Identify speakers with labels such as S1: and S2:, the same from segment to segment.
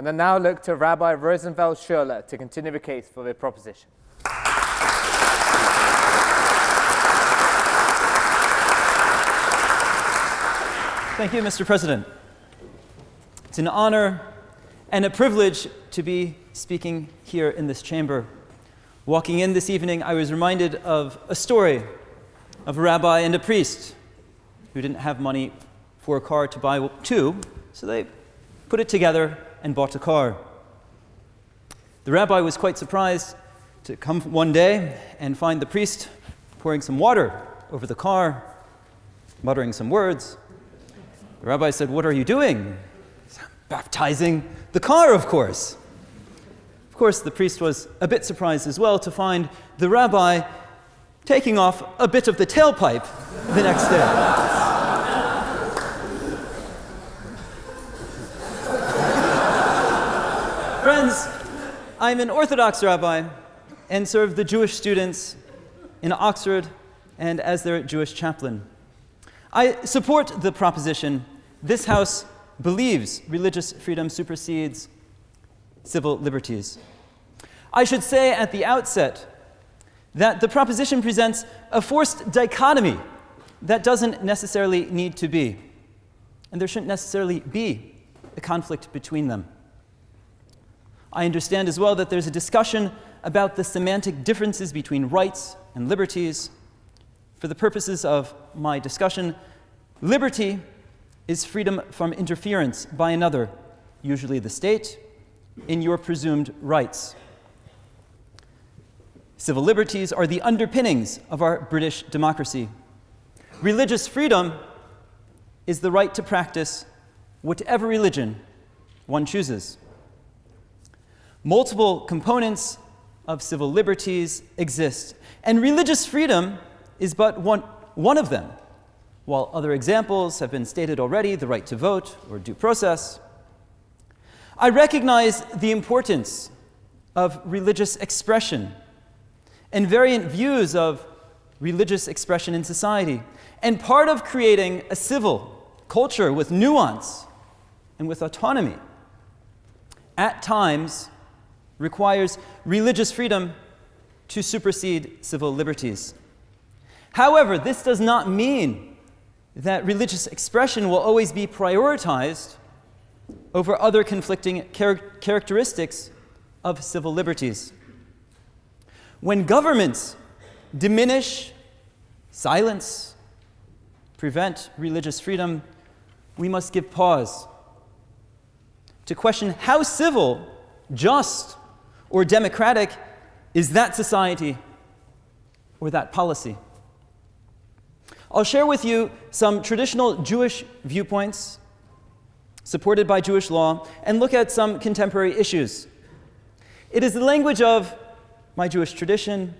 S1: and then now look to Rabbi Rosenfeld Schueler to continue the case for the proposition.
S2: Thank you, Mr. President. It's an honor and a privilege to be speaking here in this chamber. Walking in this evening, I was reminded of a story of a rabbi and a priest who didn't have money for a car to buy two, so they put it together and bought a car. The rabbi was quite surprised to come one day and find the priest pouring some water over the car, muttering some words. The rabbi said, "What are you doing?" "Baptizing the car, of course." Of course, the priest was a bit surprised as well to find the rabbi taking off a bit of the tailpipe the next day. Friends, I'm an Orthodox rabbi and serve the Jewish students in Oxford and as their Jewish chaplain. I support the proposition this House believes religious freedom supersedes civil liberties. I should say at the outset that the proposition presents a forced dichotomy that doesn't necessarily need to be, and there shouldn't necessarily be a conflict between them. I understand as well that there's a discussion about the semantic differences between rights and liberties. For the purposes of my discussion, liberty is freedom from interference by another, usually the state, in your presumed rights. Civil liberties are the underpinnings of our British democracy. Religious freedom is the right to practice whatever religion one chooses. Multiple components of civil liberties exist, and religious freedom is but one of them, while other examples have been stated already, the right to vote or due process. I recognize the importance of religious expression and variant views of religious expression in society, and part of creating a civil culture with nuance and with autonomy at times requires religious freedom to supersede civil liberties. However, this does not mean that religious expression will always be prioritized over other conflicting characteristics of civil liberties. When governments diminish, silence, prevent religious freedom, we must give pause to question how civil, just, or democratic is that society or that policy. I'll share with you some traditional Jewish viewpoints supported by Jewish law and look at some contemporary issues. It is the language of my Jewish tradition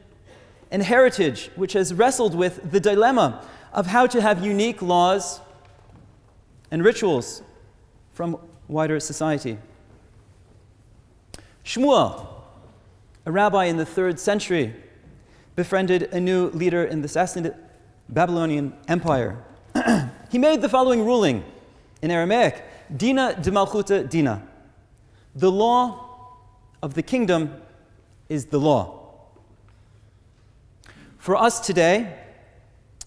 S2: and heritage which has wrestled with the dilemma of how to have unique laws and rituals from wider society. Shmuel, a rabbi in the 3rd century, befriended a new leader in the Sassanid Babylonian Empire. He made the following ruling in Aramaic: Dina de Malchuta Dina. The law of the kingdom is the law. For us today,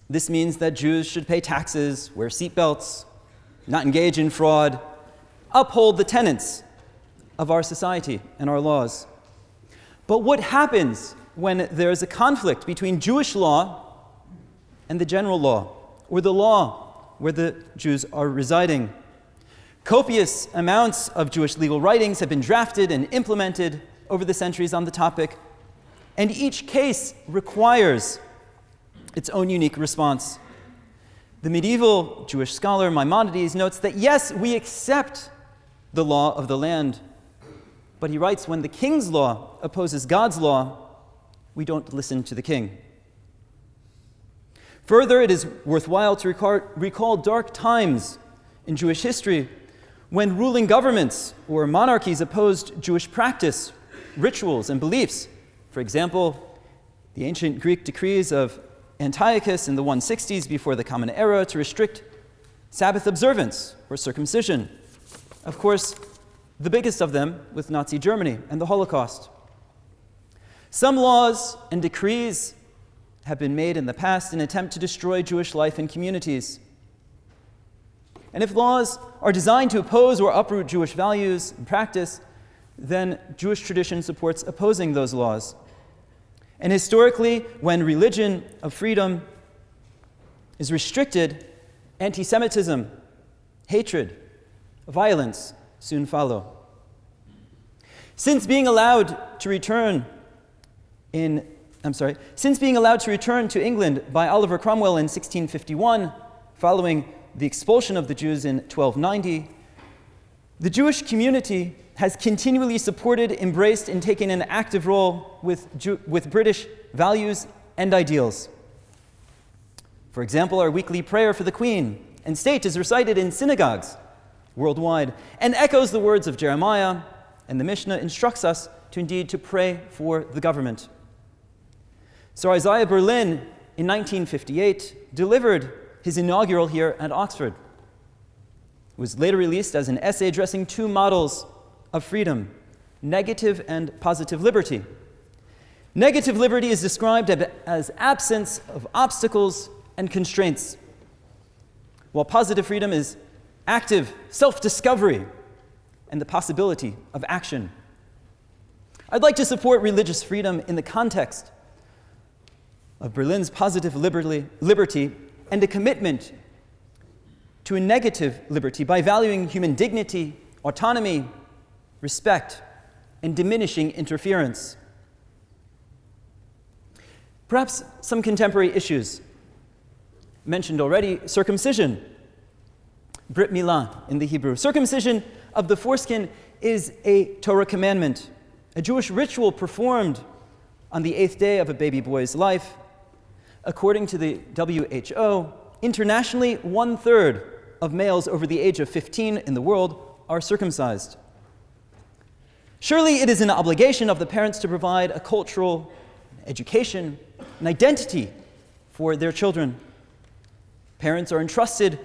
S2: this means that Jews should pay taxes, wear seatbelts, not engage in fraud, uphold the tenets of our society and our laws. But what happens when there is a conflict between Jewish law and the general law, or the law where the Jews are residing? Copious amounts of Jewish legal writings have been drafted and implemented over the centuries on the topic, and each case requires its own unique response. The medieval Jewish scholar Maimonides notes that yes, we accept the law of the land, but he writes, when the king's law opposes God's law, we don't listen to the king. Further, it is worthwhile to recall dark times in Jewish history when ruling governments or monarchies opposed Jewish practice, rituals, and beliefs. For example, the ancient Greek decrees of Antiochus in the 160s before the Common Era to restrict Sabbath observance or circumcision. Of course, the biggest of them with Nazi Germany and the Holocaust. Some laws and decrees have been made in the past in an attempt to destroy Jewish life and communities. And if laws are designed to oppose or uproot Jewish values and practice, then Jewish tradition supports opposing those laws. And historically, when religion of freedom is restricted, anti-Semitism, hatred, violence soon follow. Since being allowed to return to England by Oliver Cromwell in 1651, following the expulsion of the Jews in 1290, the Jewish community has continually supported, embraced, and taken an active role with British values and ideals. For example, our weekly prayer for the Queen and state is recited in synagogues worldwide and echoes the words of Jeremiah, and the Mishnah instructs us to pray for the government. So Isaiah Berlin, in 1958, delivered his inaugural here at Oxford. It was later released as an essay addressing two models of freedom, negative and positive liberty. Negative liberty is described as absence of obstacles and constraints, while positive freedom is active self-discovery and the possibility of action. I'd like to support religious freedom in the context of Berlin's positive liberty and a commitment to a negative liberty by valuing human dignity, autonomy, respect, and diminishing interference. Perhaps some contemporary issues. Mentioned already, circumcision, Brit Milah in the Hebrew. Circumcision of the foreskin is a Torah commandment, a Jewish ritual performed on the 8th day of a baby boy's life. According to the WHO, internationally, 1/3 of males over the age of 15 in the world are circumcised. Surely it is an obligation of the parents to provide a cultural education, an identity for their children. Parents are entrusted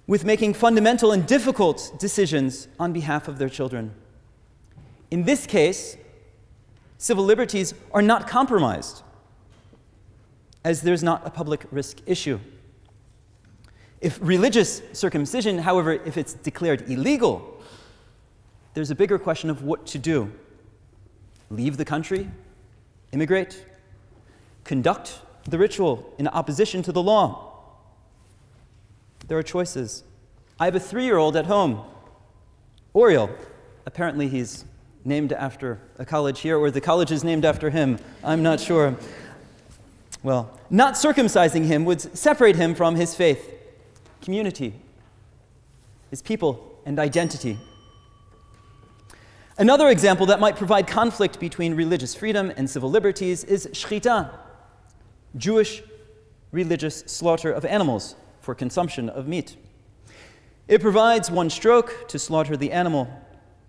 S2: with making fundamental and difficult decisions on behalf of their children. In this case, civil liberties are not compromised, as there's not a public risk issue. If religious circumcision, however, if it's declared illegal, there's a bigger question of what to do. Leave the country? Immigrate? Conduct the ritual in opposition to the law? There are choices. I have a 3-year-old at home, Oriel. Apparently he's named after a college here, or the college is named after him. I'm not sure. Well, not circumcising him would separate him from his faith, community, his people, and identity. Another example that might provide conflict between religious freedom and civil liberties is shchita, Jewish religious slaughter of animals for consumption of meat. It provides one stroke to slaughter the animal.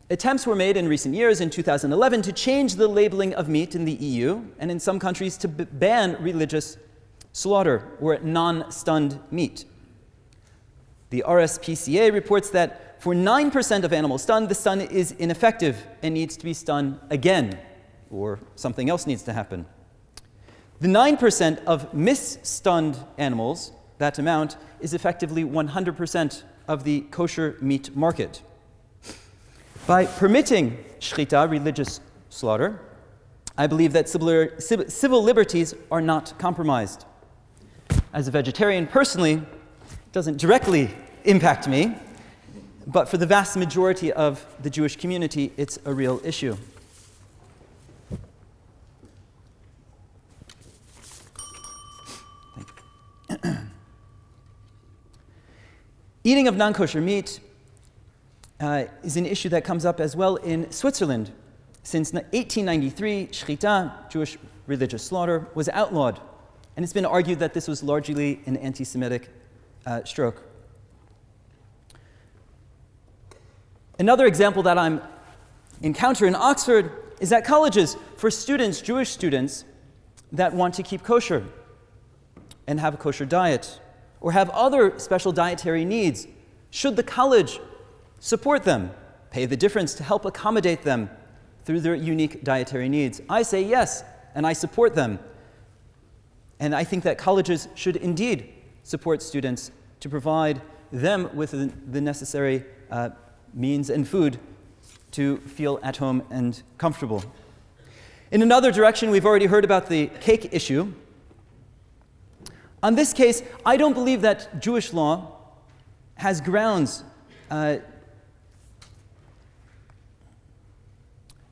S2: Attempts were made in recent years, in 2011, to change the labeling of meat in the EU and in some countries to ban religious slaughter or non-stunned meat. The RSPCA reports that for 9% of animals stunned, the stun is ineffective and needs to be stunned again, or something else needs to happen. The 9% of mis-stunned animals, that amount, is effectively 100% of the kosher meat market. By permitting shchita, religious slaughter, I believe that civil liberties are not compromised. As a vegetarian, personally, it doesn't directly impact me, but for the vast majority of the Jewish community, it's a real issue. Eating of non-kosher meat is an issue that comes up as well in Switzerland. Since 1893, shchita, Jewish religious slaughter, was outlawed, and it's been argued that this was largely an anti-Semitic stroke. Another example that I encounter in Oxford is that colleges, for students, Jewish students, that want to keep kosher and have a kosher diet, or have other special dietary needs, should the college support them, pay the difference to help accommodate them through their unique dietary needs? I say yes, and I support them. And I think that colleges should indeed support students to provide them with the necessary means and food to feel at home and comfortable. In another direction, we've already heard about the cake issue. On this case, I don't believe that Jewish law has grounds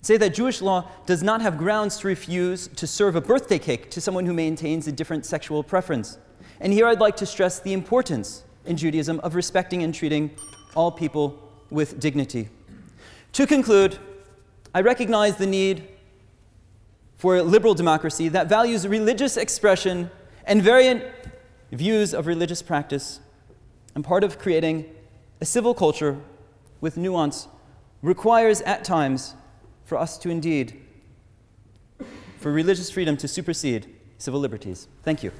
S2: say that Jewish law does not have grounds to refuse to serve a birthday cake to someone who maintains a different sexual preference. And here I'd like to stress the importance in Judaism of respecting and treating all people with dignity. To conclude, I recognize the need for a liberal democracy that values religious expression and variant views of religious practice, and part of creating a civil culture with nuance requires at times for us to indeed, for religious freedom to supersede civil liberties. Thank you.